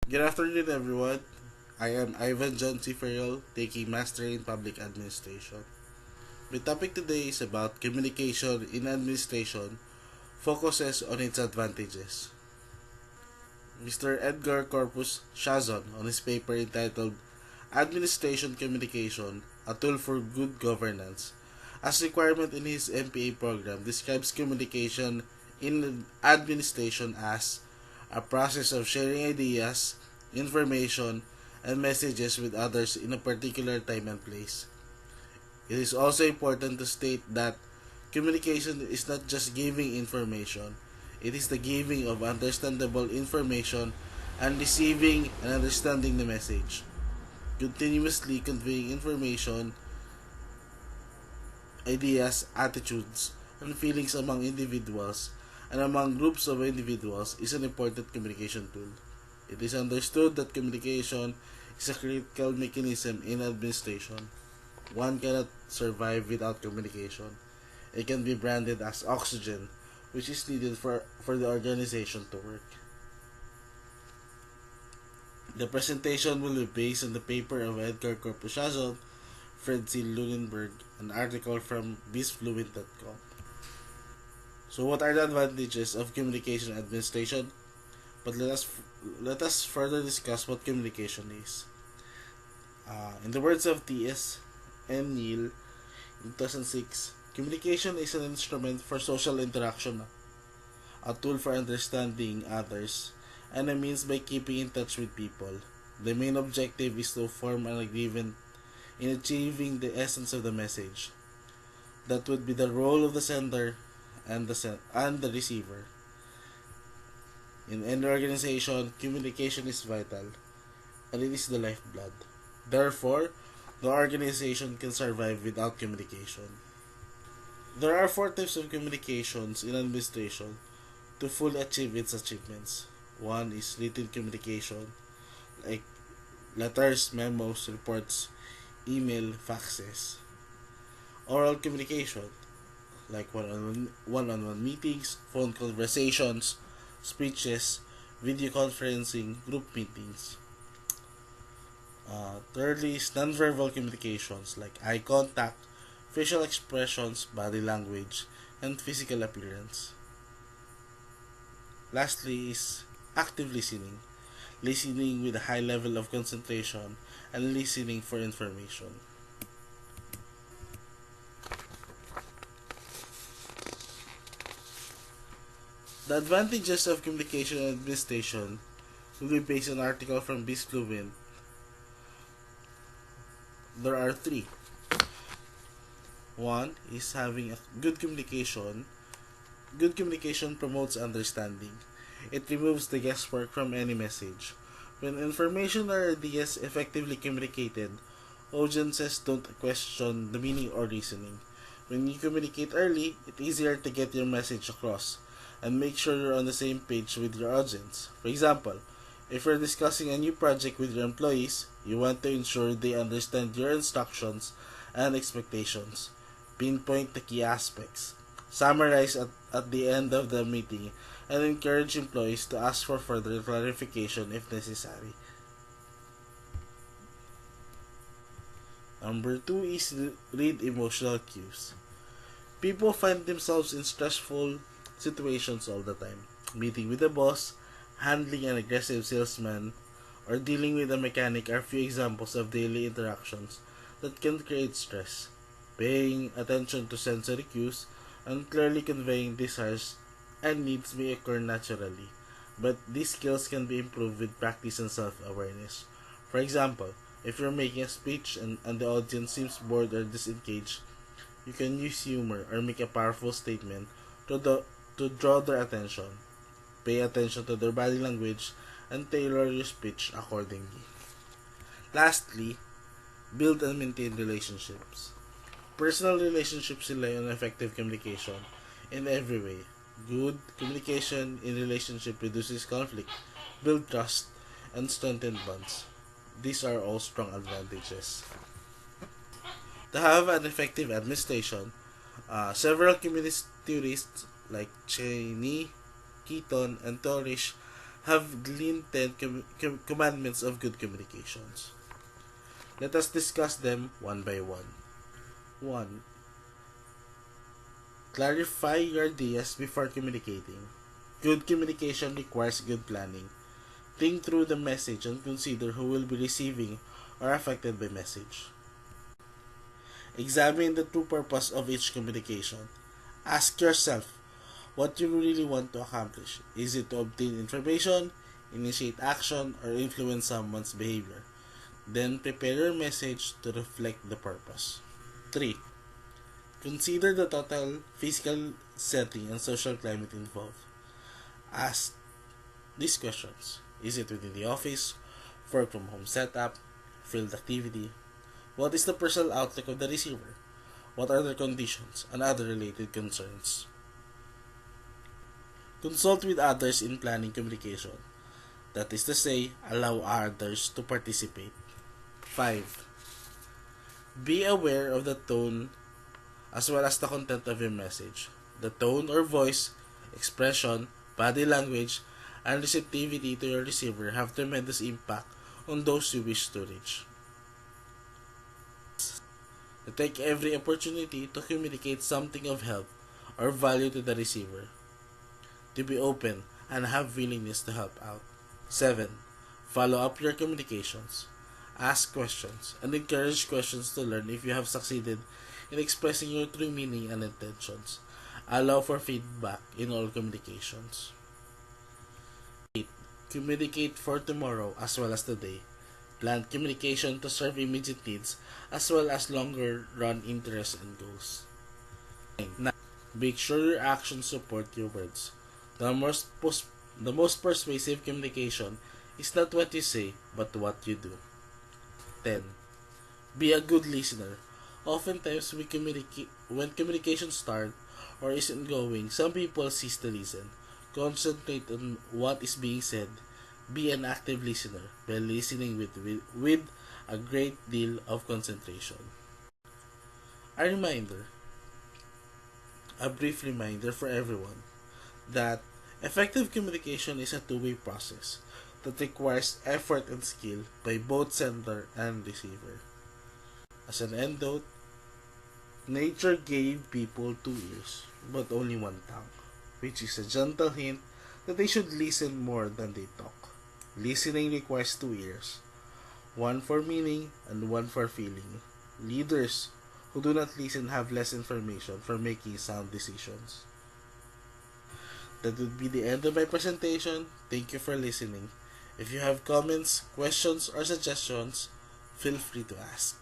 Good afternoon, everyone. I am Ivan John C. Farrell, taking Master in Public Administration. My topic today is about communication in administration, focuses on its advantages. Mr. Edgar Corpus Shazon, on his paper entitled Administration Communication, a Tool for Good Governance, as requirement in his MPA program, describes communication in administration as a process of sharing ideas, information, and messages with others in a particular time and place. It is also important to state that communication is not just giving information, it is the giving of understandable information and receiving and understanding the message. Continuously conveying information, ideas, attitudes, and feelings among individuals and among groups of individuals is an important communication tool. It is understood that communication is a critical mechanism in administration. One cannot survive without communication. It can be branded as oxygen, which is needed for the organization to work. The presentation will be based on the paper of Edgar Corpusazon, Fred C. Lunenberg, an article from bizfluent.com. So, what are the advantages of communication administration? But let us further discuss what communication is. In the words of T.S. N. Neal in 2006, communication is an instrument for social interaction, a tool for understanding others, and a means by keeping in touch with people. The main objective is to form an agreement in achieving the essence of the message. That would be the role of the sender and the receiver. In any organization, communication is vital, and it is the lifeblood. Therefore, the organization can survive without communication. There are four types of communications in administration to fully achieve its achievements. One is written communication, like letters, memos, reports, email, faxes. Oral communication, like one-on-one meetings, phone conversations, speeches, video conferencing, group meetings. Thirdly is nonverbal communications like eye contact, facial expressions, body language, and physical appearance. Lastly is active listening, listening with a high level of concentration and listening for information. The advantages of communication and administration will be based on an article from BizFluent. There are three. One is having a good communication. Good communication promotes understanding. It removes the guesswork from any message. When information or ideas effectively communicated, audiences don't question the meaning or reasoning. When you communicate early, it's easier to get your message across and make sure you're on the same page with your audience. For example, if you're discussing a new project with your employees, you want to ensure they understand your instructions and expectations. Pinpoint the key aspects. Summarize at the end of the meeting and encourage employees to ask for further clarification if necessary. Number two is read emotional cues. People find themselves in stressful situations all the time. Meeting with a boss, handling an aggressive salesman, or dealing with a mechanic are few examples of daily interactions that can create stress. Paying attention to sensory cues and clearly conveying desires and needs may occur naturally, but these skills can be improved with practice and self-awareness. For example, if you're making a speech and the audience seems bored or disengaged, you can use humor or make a powerful statement to draw their attention. Pay attention to their body language and tailor your speech accordingly. Lastly, build and maintain relationships. Personal relationships rely on effective communication in every way. Good communication in relationship reduces conflict, build trust, and strengthen bonds. These are all strong advantages. To have an effective administration, several communist theorists like Cheney, Keaton, and Torish have gleaned 10 commandments of good communications. Let us discuss them one by one. 1. Clarify your ideas before communicating. Good communication requires good planning. Think through the message and consider who will be receiving or affected by message. Examine the true purpose of each communication. Ask yourself what you really want to accomplish. Is it to obtain information, initiate action, or influence someone's behavior? Then prepare your message to reflect the purpose. 3. Consider the total physical setting and social climate involved. Ask these questions. Is it within the office, work from home setup, field activity? What is the personal outlook of the receiver? What are their conditions and other related concerns? Consult with others in planning communication. That is to say, allow others to participate. 5. Be aware of the tone as well as the content of your message. The tone or voice, expression, body language, and receptivity to your receiver have tremendous impact on those you wish to reach. To take every opportunity to communicate something of help or value to the receiver. To be open and have willingness to help out. 7. Follow up your communications. Ask questions and encourage questions to learn if you have succeeded in expressing your true meaning and intentions. Allow for feedback in all communications. 8. Communicate for tomorrow as well as today. Plan communication to serve immediate needs as well as longer run interests and goals. 9. Make sure your actions support your words. The most persuasive communication is not what you say, but what you do. 10. Be a good listener. Oftentimes, when communication starts or isn't going, some people cease to listen. Concentrate on what is being said. Be an active listener by listening with a great deal of concentration. A brief reminder for everyone that effective communication is a two-way process that requires effort and skill by both sender and receiver. As an end note, nature gave people 2 ears, but only one tongue, which is a gentle hint that they should listen more than they talk. Listening requires 2 ears, one for meaning and one for feeling. Leaders who do not listen have less information for making sound decisions. That would be the end of my presentation. Thank you for listening. If you have comments, questions, or suggestions, feel free to ask.